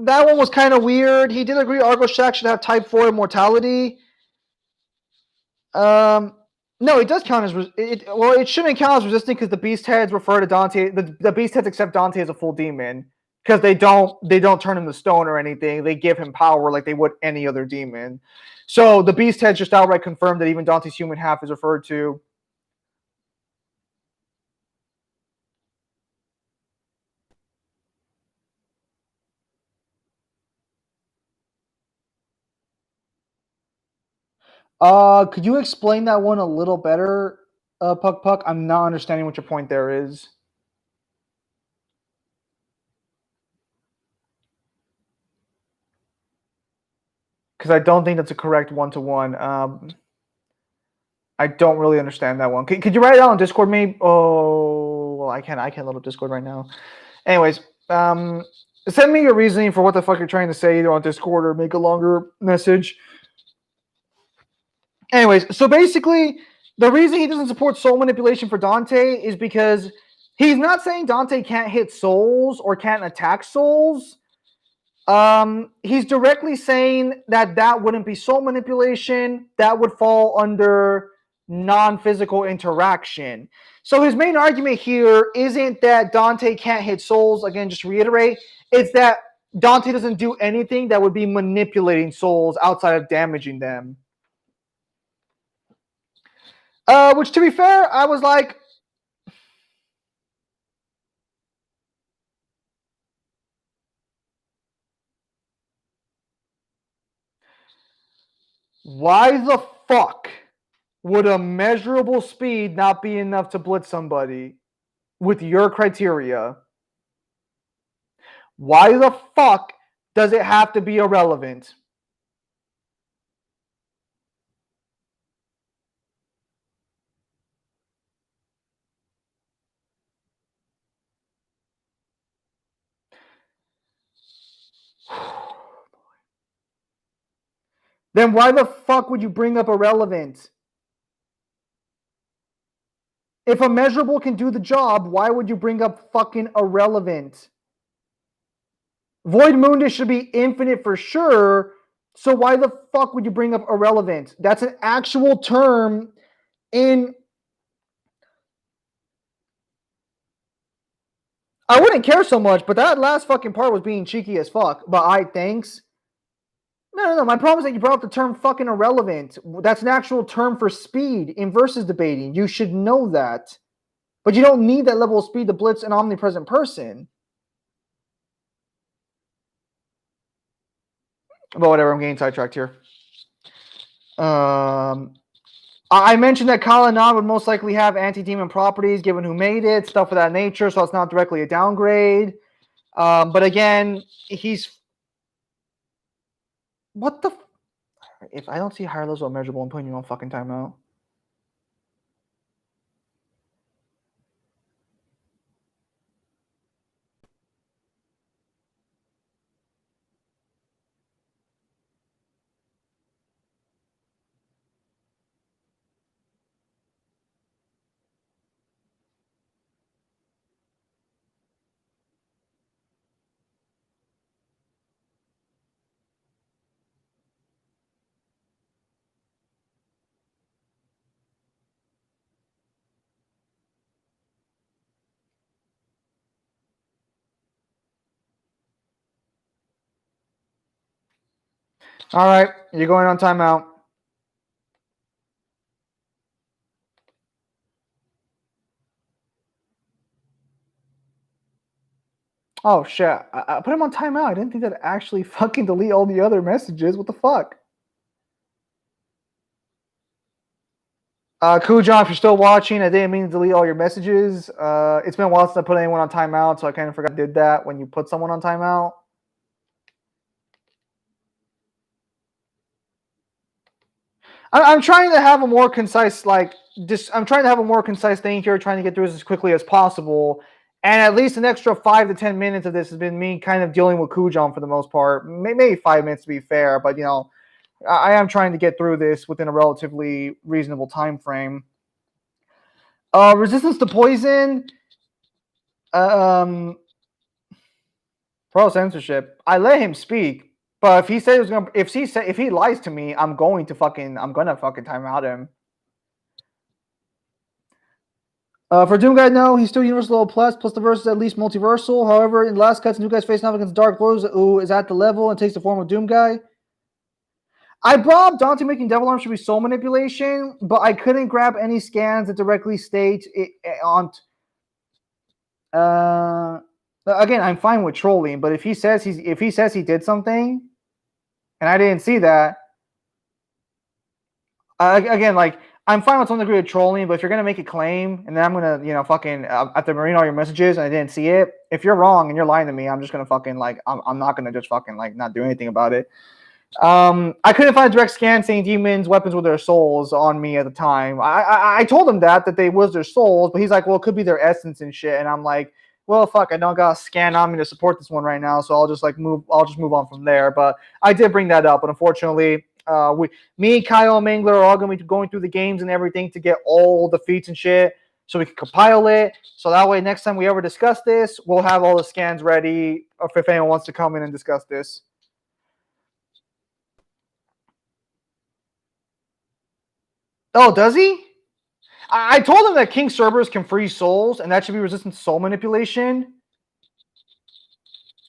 that one was kind of weird. He did agree Argosax should have Type 4 immortality. No, it does count as it shouldn't count as resisting because the beast heads refer to Dante. The beast heads accept Dante as a full demon because they don't turn him to stone or anything. They give him power like they would any other demon. So the beast heads just outright confirm that even Dante's human half is referred to. Could you explain that one a little better, Puck Puck? I'm not understanding what your point there is. Because I don't think that's a correct one-to-one. I don't really understand that one. Could you write it out on Discord, maybe? Oh, well, I can't load up Discord right now. Anyways, send me your reasoning for what the fuck you're trying to say either on Discord or make a longer message. Anyways, so basically, the reason he doesn't support soul manipulation for Dante is because he's not saying Dante can't hit souls or can't attack souls. He's directly saying that wouldn't be soul manipulation. That would fall under non-physical interaction. So his main argument here isn't that Dante can't hit souls. Again, just to reiterate, it's that Dante doesn't do anything that would be manipulating souls outside of damaging them. Which, to be fair, I was like, why the fuck would a measurable speed not be enough to blitz somebody with your criteria? Why the fuck does it have to be irrelevant? Then why the fuck would you bring up irrelevant? If a measurable can do the job, why would you bring up fucking irrelevant? Void Mundus should be infinite for sure, so why the fuck would you bring up irrelevant? That's an actual term in... I wouldn't care so much, but that last fucking part was being cheeky as fuck. But thanks. No. My problem is that you brought up the term fucking irrelevant. That's an actual term for speed in versus debating. You should know that. But you don't need that level of speed to blitz an omnipresent person. But whatever, I'm getting sidetracked here. I mentioned that Kalanan would most likely have anti-demon properties given who made it, stuff of that nature, so it's not directly a downgrade. But again, he's... What the... If I don't see higher levels of measurable, I'm putting you on fucking timeout. All right, you're going on timeout. Oh shit! I put him on timeout. I didn't think that actually fucking delete all the other messages. What the fuck? Kujon, if you're still watching, I didn't mean to delete all your messages. It's been a while since I put anyone on timeout, so I kind of forgot I did that when you put someone on timeout. I'm trying to have a more concise, I'm trying to have a more concise thing here, trying to get through this as quickly as possible. And at least an extra 5 to 10 minutes of this has been me kind of dealing with Kujon for the most part. Maybe 5 minutes to be fair, but I am trying to get through this within a relatively reasonable time frame. Resistance to poison. Um, Pro censorship. I let him speak, but if he says he's gonna, if he lies to me, I'm gonna fucking time out him. For Doom Guy, no, he's still Universal level plus the verse is at least multiversal. However, in the last cuts, Doom Guy's facing off against Dark Lords, who is at the level and takes the form of Doom Guy. I brought up Dante making Devil Arm should be soul manipulation, but I couldn't grab any scans that directly state it on. Again, I'm fine with trolling, but if he says he did something, and I didn't see that, again, like I'm fine with some degree of trolling, but if you're gonna make a claim and then I'm gonna, fucking after reading all your messages and I didn't see it, if you're wrong and you're lying to me, I'm just gonna fucking I'm not gonna just fucking not do anything about it. I couldn't find a direct scan saying demons weapons with their souls on me at the time. I told him that they was their souls, but he's like, well, it could be their essence and shit, and I'm like, well, fuck, I don't got a scan on me to support this one right now, so I'll just move on from there. But I did bring that up, but unfortunately, me, Kyle, and Mangler are all going to be going through the games and everything to get all the feats and shit, so we can compile it. So that way, next time we ever discuss this, we'll have all the scans ready if anyone wants to come in and discuss this. Oh, does he? I told him that King Cerberus can freeze souls, and that should be resistant to soul manipulation.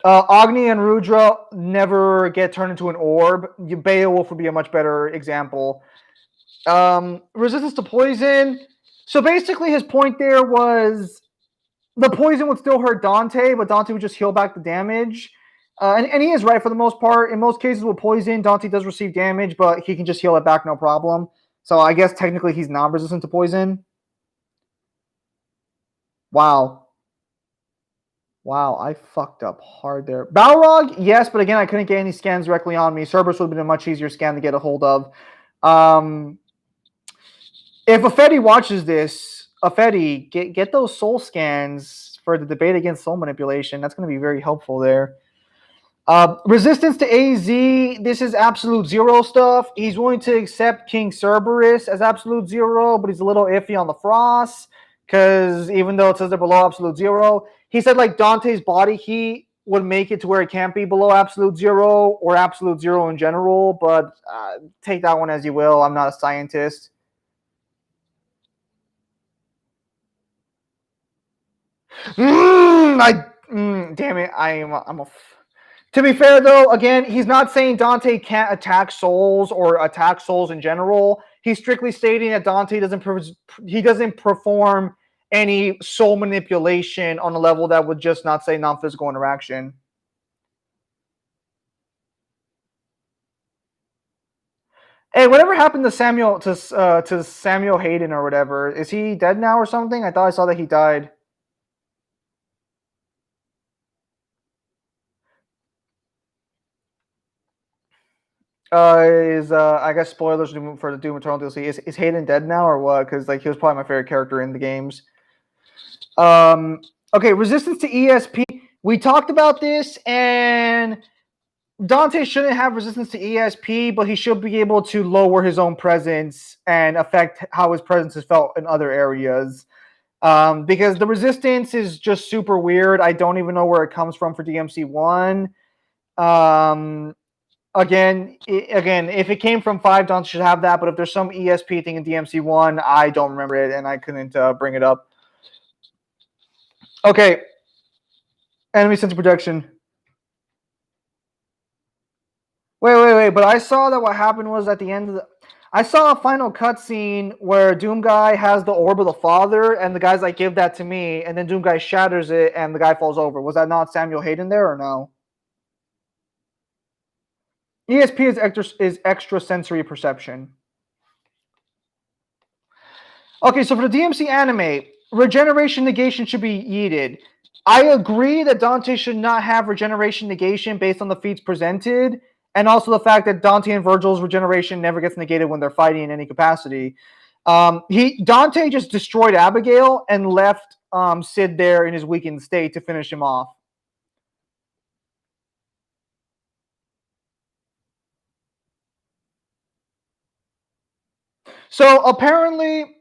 Agni and Rudra never get turned into an orb. Beowulf would be a much better example. Resistance to poison. So basically, his point there was the poison would still hurt Dante, but Dante would just heal back the damage. And he is right for the most part. In most cases with poison, Dante does receive damage, but he can just heal it back no problem. So I guess technically he's not resistant to poison. Wow. Wow, I fucked up hard there. Balrog, yes, but again, I couldn't get any scans directly on me. Cerberus would have been a much easier scan to get a hold of. If Afedi watches this, Afedi, get those soul scans for the debate against soul manipulation. That's going to be very helpful there. Resistance to AZ, this is absolute zero stuff. He's willing to accept King Cerberus as absolute zero, but he's a little iffy on the Frost, because even though it says they're below absolute zero, he said Dante's body heat would make it to where it can't be below absolute zero or absolute zero in general, but take that one as you will. I'm not a scientist. Damn it, I'm a. To be fair, though, again, he's not saying Dante can't attack souls or attack souls in general. He's strictly stating that Dante doesn't perform any soul manipulation on a level that would just not say non-physical interaction. Hey, whatever happened to Samuel Hayden or whatever? Is he dead now or something? I thought I saw that he died. I guess spoilers for the Doom Eternal DLC. Is Hayden dead now or what? Because he was probably my favorite character in the games. Okay, resistance to ESP. We talked about this, and Dante shouldn't have resistance to ESP, but he should be able to lower his own presence and affect how his presence is felt in other areas. Because the resistance is just super weird. I don't even know where it comes from for DMC1. Again, if it came from 5, Dante should have that. But if there's some ESP thing in DMC1, I don't remember it, and I couldn't bring it up. Okay. Enemy sense of protection. Wait. But I saw that what happened was at the end of the. I saw a final cutscene where Doom Guy has the orb of the father, and the guy's like, "Give that to me," and then Doom Guy shatters it, and the guy falls over. Was that not Samuel Hayden there, or no? ESP is extrasensory perception. Okay, so for the DMC anime, regeneration negation should be yeeted. I agree that Dante should not have regeneration negation based on the feats presented, and also the fact that Dante and Virgil's regeneration never gets negated when they're fighting in any capacity. Dante just destroyed Abigail and left Sid there in his weakened state to finish him off. So apparently,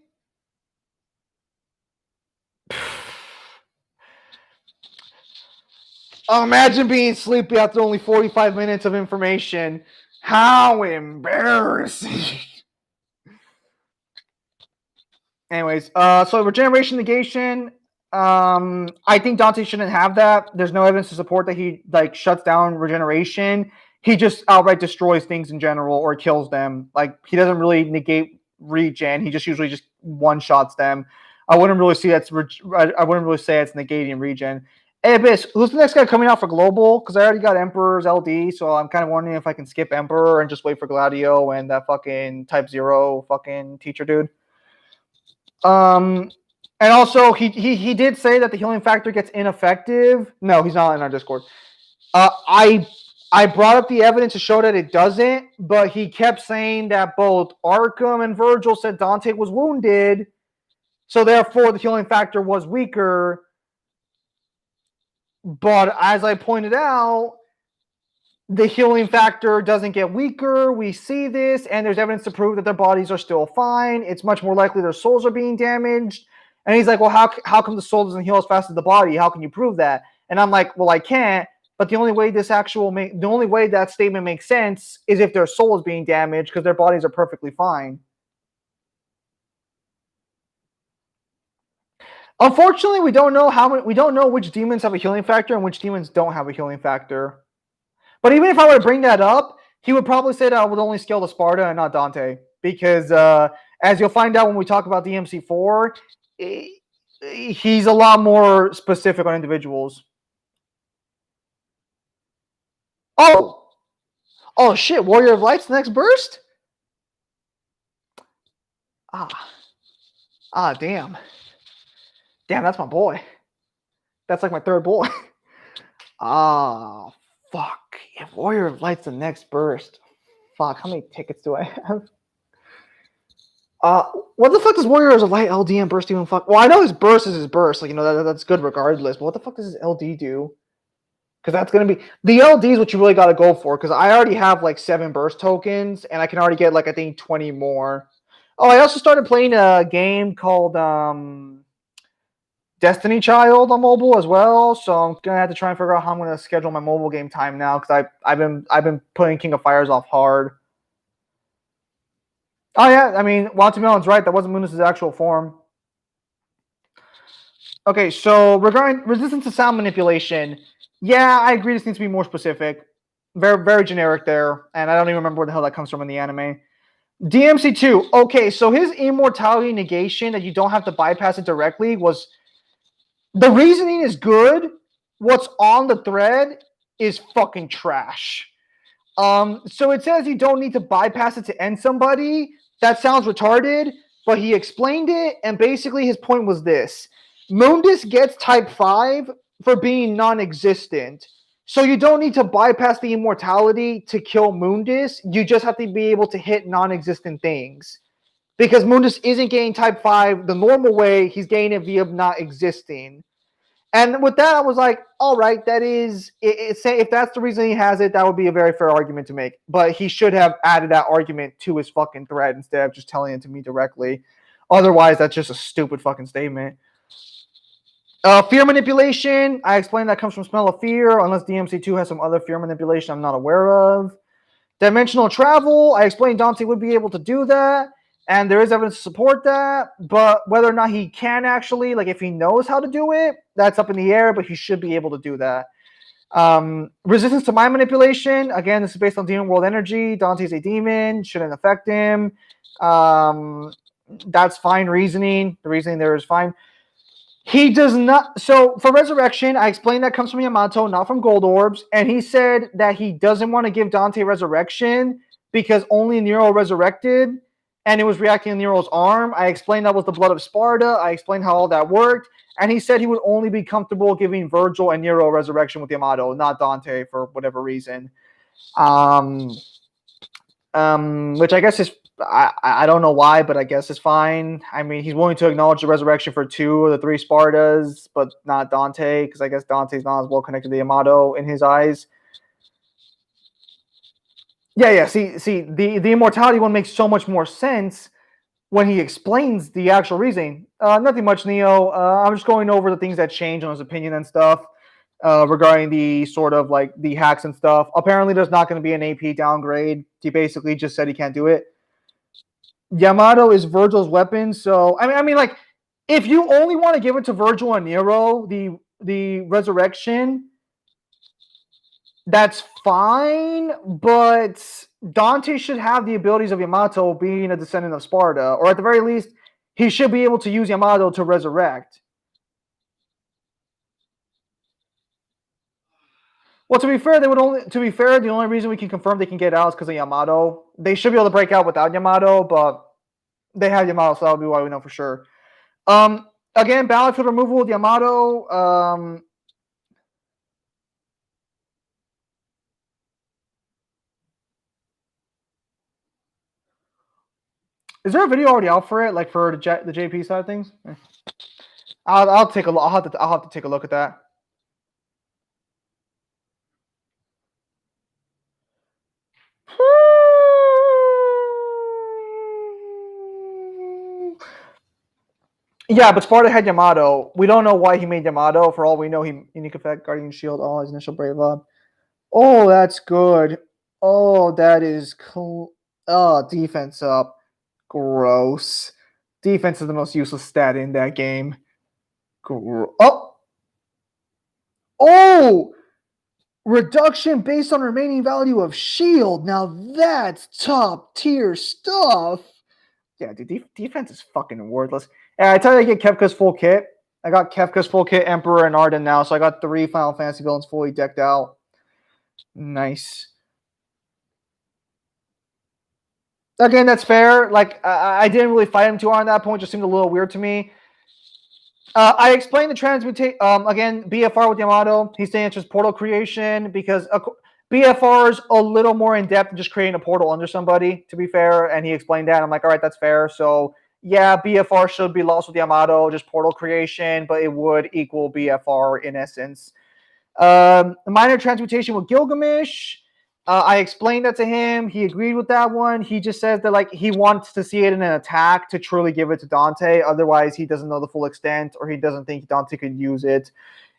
imagine being sleepy after only 45 minutes of information. How embarrassing. Anyways, so regeneration negation. I think Dante shouldn't have that. There's no evidence to support that he like shuts down regeneration. He just outright destroys things in general or kills them. Like he doesn't really negate regen. He just usually just one shots them. I wouldn't really see that's. I wouldn't really say it's negating regen. Hey, Abyss, who's the next guy coming out for Global? Because I already got Emperor's LD, so I'm kind of wondering if I can skip Emperor and just wait for Gladio and that fucking Type Zero fucking teacher dude. And also he did say that the healing factor gets ineffective. No, he's not in our Discord. I brought up the evidence to show that it doesn't, but he kept saying that both Arkham and Virgil said Dante was wounded, so therefore the healing factor was weaker. But as I pointed out, the healing factor doesn't get weaker. We see this, and there's evidence to prove that their bodies are still fine. It's much more likely their souls are being damaged. And he's like, well, how come the soul doesn't heal as fast as the body? How can you prove that? And I'm like, well, I can't. But the only way that statement makes sense is if their soul is being damaged because their bodies are perfectly fine. Unfortunately, we don't know which demons have a healing factor and which demons don't have a healing factor. But even if I were to bring that up, he would probably say that I would only scale to Sparta and not Dante. Because as you'll find out when we talk about DMC4, he's a lot more specific on individuals. Oh shit, Warrior of Light's next burst? Damn. Damn, that's my boy. That's like my third boy. Fuck. If Warrior of Light's the next burst. Fuck, how many tickets do I have? What the fuck does Warrior of Light LD and burst even fuck? Well, I know his burst is his burst. Like, that's good regardless. But what the fuck does his LD do? Because that's going to be... The LD is what you really got to go for. Because I already have, like, 7 burst tokens. And I can already get, like, I think 20 more. Oh, I also started playing a game called... Destiny Child on mobile as well, so I'm gonna have to try and figure out how I'm gonna schedule my mobile game time now because I've been putting King of Fires off hard. Oh yeah, I mean Watermelon's right. That wasn't Munis's actual form. Okay, so regarding resistance to sound manipulation, yeah, I agree. This needs to be more specific. Very very generic there, and I don't even remember where the hell that comes from in the anime. DMC2. Okay, so his immortality negation that you don't have to bypass it directly was. The reasoning is good. What's on the thread is fucking trash. So it says you don't need to bypass it to end somebody. That sounds retarded, but he explained it, and basically his point was this. Mundus gets type 5 for being non-existent. So you don't need to bypass the immortality to kill Mundus. You just have to be able to hit non-existent things. Because Mundus isn't getting type 5 the normal way, he's getting it via not existing. And with that, I was like, all right, that is, if that's the reason he has it, that would be a very fair argument to make. But he should have added that argument to his fucking thread instead of just telling it to me directly. Otherwise, that's just a stupid fucking statement. Fear manipulation, I explained that comes from smell of fear, unless DMC2 has some other fear manipulation I'm not aware of. Dimensional travel, I explained Dante would be able to do that. And there is evidence to support that, but whether or not he can actually, like if he knows how to do it, that's up in the air, but he should be able to do that. Resistance to mind manipulation. Again, this is based on demon world energy. Dante's a demon, shouldn't affect him. That's fine reasoning. The reasoning there is fine. He does not. So for resurrection, I explained that comes from Yamato, not from Gold Orbs, and he said that he doesn't want to give Dante resurrection because only Nero resurrected, and it was reacting to Nero's arm. I explained that was the blood of Sparta. I explained how all that worked, and he said he would only be comfortable giving Virgil and Nero resurrection with Yamato, not Dante for whatever reason. Which I guess is I don't know why, but I guess it's fine. I mean, he's willing to acknowledge the resurrection for 2 of the 3 Spartas, but not Dante, because I guess Dante's not as well connected to Yamato in his eyes. Yeah. See, the immortality one makes so much more sense when he explains the actual reasoning. Nothing much, Neo. I'm just going over the things that change on his opinion and stuff regarding the sort of like the hacks and stuff. Apparently, there's not going to be an AP downgrade. He basically just said he can't do it. Yamato is Virgil's weapon, so I mean, like, if you only want to give it to Virgil and Nero, the resurrection, that's fine, but Dante should have the abilities of Yamato being a descendant of Sparta, or at the very least, he should be able to use Yamato to resurrect. Well, to be fair, the only reason we can confirm they can get out is because of Yamato. They should be able to break out without Yamato, but they have Yamato, so that'll be why we know for sure. Again, battlefield removal with Yamato. Is there a video already out for it, like for the JP side of things? I'll take a look. I'll have to take a look at that. Yeah, but Sparta had Yamato. We don't know why he made Yamato. For all we know, he unique effect, Guardian Shield, all his initial Brave Up. Oh, that's good. Oh, that is cool. Oh, defense up. Gross. Defense is the most useless stat in that game. Oh! Oh! Reduction based on remaining value of shield. Now that's top tier stuff. Yeah, dude, defense is fucking worthless. And I tell you, I get Kefka's full kit. I got Kefka's full kit, Emperor, and Arden now, so I got 3 Final Fantasy villains fully decked out. Nice. Again, that's fair. Like, I didn't really fight him too hard on that point. Just seemed a little weird to me. I explained the transmutation. Again, BFR with Yamato. He's saying it's just portal creation because BFR is a little more in depth than just creating a portal under somebody, to be fair. And he explained that. I'm like, all right, that's fair. So, yeah, BFR should be lost with Yamato, just portal creation, but it would equal BFR in essence. Minor transmutation with Gilgamesh. I explained that to him. He agreed with that one. He just says that like he wants to see it in an attack to truly give it to Dante. Otherwise, he doesn't know the full extent, or he doesn't think Dante could use it.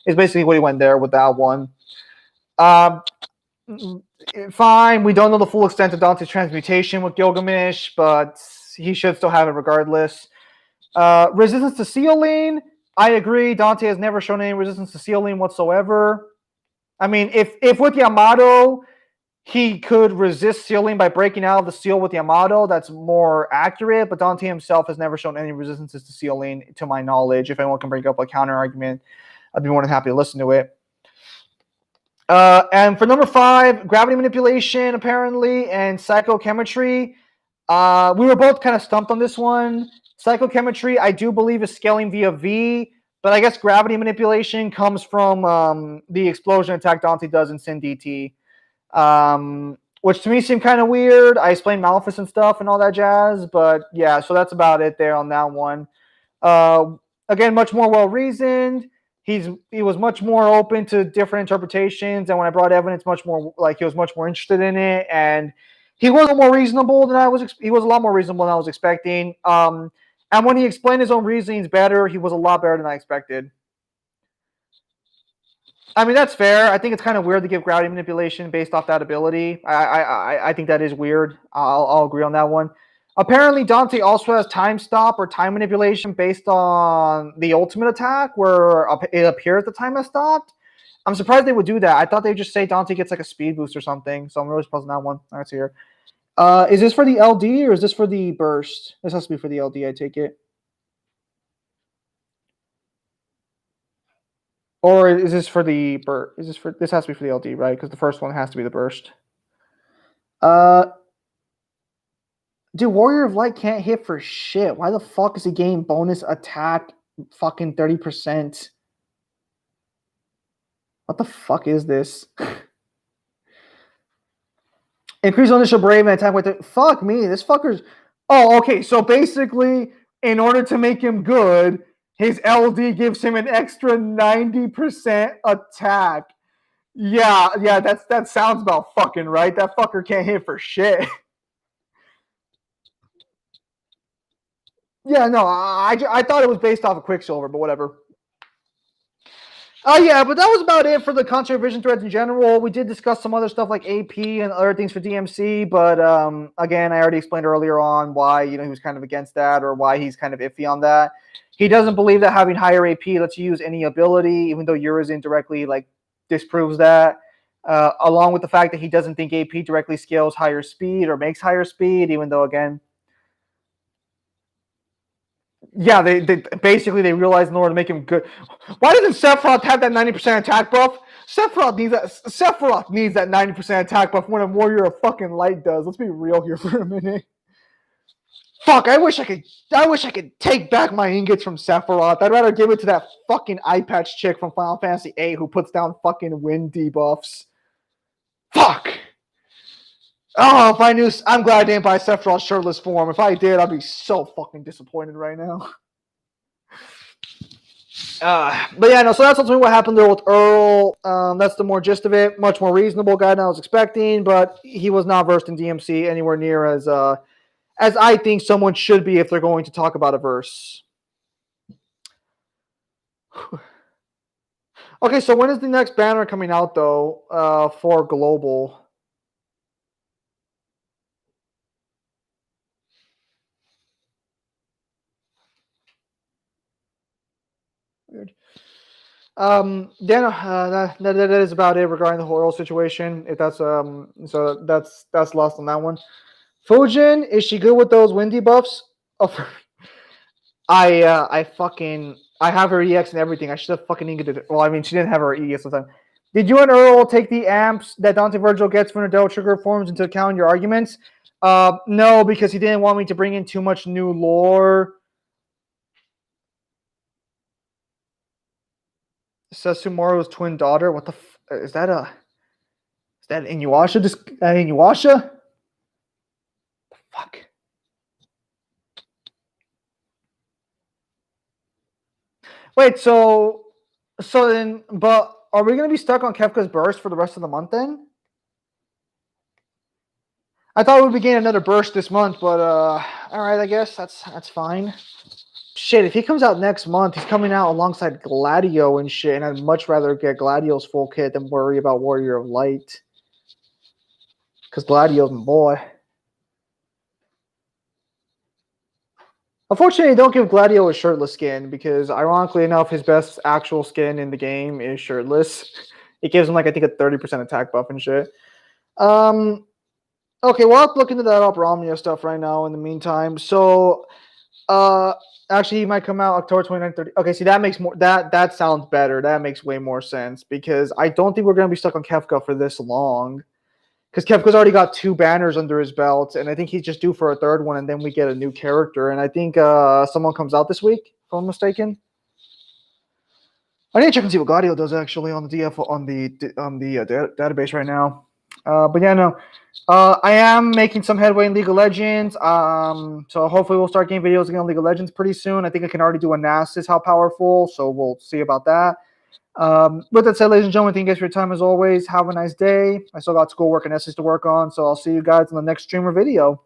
Is basically what he went there with that one. Fine. We don't know the full extent of Dante's transmutation with Gilgamesh, but he should still have it regardless. Resistance to sealing. I agree. Dante has never shown any resistance to sealing whatsoever. I mean, if with Yamato he could resist sealing by breaking out of the seal with Yamato, that's more accurate, but Dante himself has never shown any resistances to sealing, to my knowledge. If anyone can bring up a counter argument, I'd be more than happy to listen to it. And for number 5, gravity manipulation, apparently, and psychochemistry. We were both kind of stumped on this one. Psychochemistry, I do believe, is scaling via V, but I guess gravity manipulation comes from the explosion attack Dante does in Sin DT. Which to me seemed kind of weird. I explained Malphus and stuff and all that jazz, but yeah, so that's about it there on that one. Again, much more well-reasoned. He was much more open to different interpretations, and when I brought evidence, much more like he was much more interested in it, and he was a lot more reasonable than I was expecting. And when he explained his own reasonings better, he was a lot better than I expected. I mean, that's fair. I think it's kind of weird to give gravity manipulation based off that ability. I think that is weird. I'll agree on that one. Apparently, Dante also has time stop or time manipulation based on the ultimate attack, where it appears the time has stopped. I'm surprised they would do that. I thought they'd just say Dante gets like a speed boost or something. So I'm really surprised on that one. All right, so here. Is this for the LD or is this for the burst? This has to be for the LD, I take it. Or is this for the burst? This has to be for the LD, right? Because the first one has to be the burst. Dude, Warrior of Light can't hit for shit. Why the fuck is he getting bonus attack fucking 30%? What the fuck is this? Increase initial brave and attack with fuck me. This fucker's. Oh, okay. So basically, in order to make him good, his LD gives him an extra 90% attack. Yeah, that sounds about fucking right. That fucker can't hit for shit. Yeah, no, I thought it was based off of Quicksilver, but whatever. Oh yeah, but that was about it for the Contrary Vision threads in general. We did discuss some other stuff like AP and other things for DMC, but again, I already explained earlier on why he was kind of against that or why he's kind of iffy on that. He doesn't believe that having higher AP lets you use any ability, even though Urizen directly disproves that. Along with the fact that he doesn't think AP directly scales higher speed or makes higher speed, even though again. Yeah, they basically they realized in order to make him good. Why doesn't Sephiroth have that 90% attack buff? Sephiroth needs that 90% attack buff when a Warrior of fucking Light does. Let's be real here for a minute. Fuck, I wish I could take back my ingots from Sephiroth. I'd rather give it to that fucking eye patch chick from Final Fantasy VIII who puts down fucking wind debuffs. Fuck. Oh, if I knew, I'm glad I didn't buy Sephiroth's shirtless form. If I did, I'd be so fucking disappointed right now. But yeah, no, so that's ultimately what happened there with Earl. That's the more gist of it. Much more reasonable guy than I was expecting, but he was not versed in DMC anywhere near as I think someone should be if they're going to talk about a verse. Okay, so when is the next banner coming out though for Global? Weird. That is about it regarding the whole Earl situation. If that's so that's lost on that one. Fujin, is she good with those windy buffs? Oh, I have her EX and everything. I should have fucking needed it. Well, I mean, she didn't have her EX at the time. Did you and Earl take the amps that Dante Virgil gets from the Devil Trigger forms into account in your arguments? No, because he didn't want me to bring in too much new lore. Sessumoro's twin daughter. What the is that? Is that Inuyasha? Inuyasha? The fuck. Wait, so then, but are we gonna be stuck on Kefka's burst for the rest of the month then? I thought we'd be getting another burst this month, but all right, I guess that's fine. Shit, if he comes out next month, he's coming out alongside Gladio and shit, and I'd much rather get Gladio's full kit than worry about Warrior of Light. Because Gladio's my boy. Unfortunately, don't give Gladio a shirtless skin because, ironically enough, his best actual skin in the game is shirtless. It gives him, I think, a 30% attack buff and shit. Okay, we'll have to look into that Opera Omnia stuff right now in the meantime. So, actually, he might come out October 29th, 30. Okay, see, that makes more, that sounds better. That makes way more sense because I don't think we're going to be stuck on Kefka for this long. Because Kefka's already got 2 banners under his belt, and I think he's just due for a third one, and then we get a new character. And I think someone comes out this week, if I'm mistaken. I need to check and see what Gladio does actually on the DF on the database right now. But yeah, no, I am making some headway in League of Legends. So hopefully we'll start getting videos again on League of Legends pretty soon. I think I can already do a Nasus how powerful, so we'll see about that. With that said, ladies and gentlemen, thank you guys for your time as always. Have a nice day. I still got schoolwork and essays to work on, so I'll see you guys in the next stream or video.